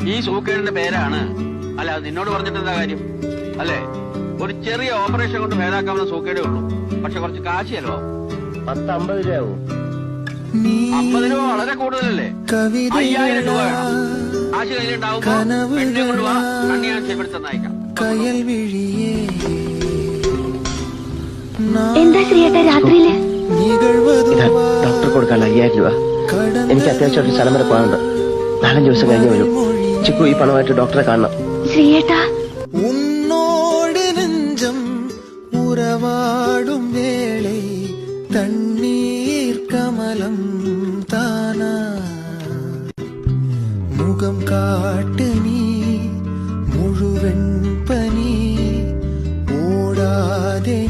ഈ സൂക്കേടിന്റെ പേരാണ്. അല്ല, അത് നിന്നോട് പറഞ്ഞിട്ട് എന്താ കാര്യം? അല്ലേ, ഒരു ചെറിയ ഓപ്പറേഷൻ കൊണ്ട് ഭേദാക്കാവുന്ന സൂക്കേടേ ഉള്ളൂ. പക്ഷെ കുറച്ച് കാശ് ചെലവാകും. 10-50 രൂപയാവും. 50 രൂപ വളരെ കൂടുതലല്ലേ? 5000 രൂപ വേണം. കാശ് കയ്യിലുണ്ടാവുമ്പോ പെണ്ണെ കൊണ്ടുപോവാ, കണ്ണിയാൻ ചെയ്യപ്പെടുത്തുന്നയക്കാം. എന്താ ശ്രീയേട്ടാ രാത്രിയില്? ഡോക്ടർ കൊടുക്കാൻ 5000 രൂപ. എനിക്ക് അത്യാവശ്യം ഒരു സ്ഥലം വരെ പോകാനുണ്ട്. 4-5 ദിവസം കഴിഞ്ഞ് വരും. ചിക്കു ഈ പണമായിട്ട് ഡോക്ടറെ കാണണം. ശ്രീയേട്ടാ, ഉന്നോട് നെഞ്ചം ഉറവാടും വേളை തണ്ണീർ കമലം താനാ മുഖം കാട്ട് നീ മുഴുവൻ പനി ഓടാതെ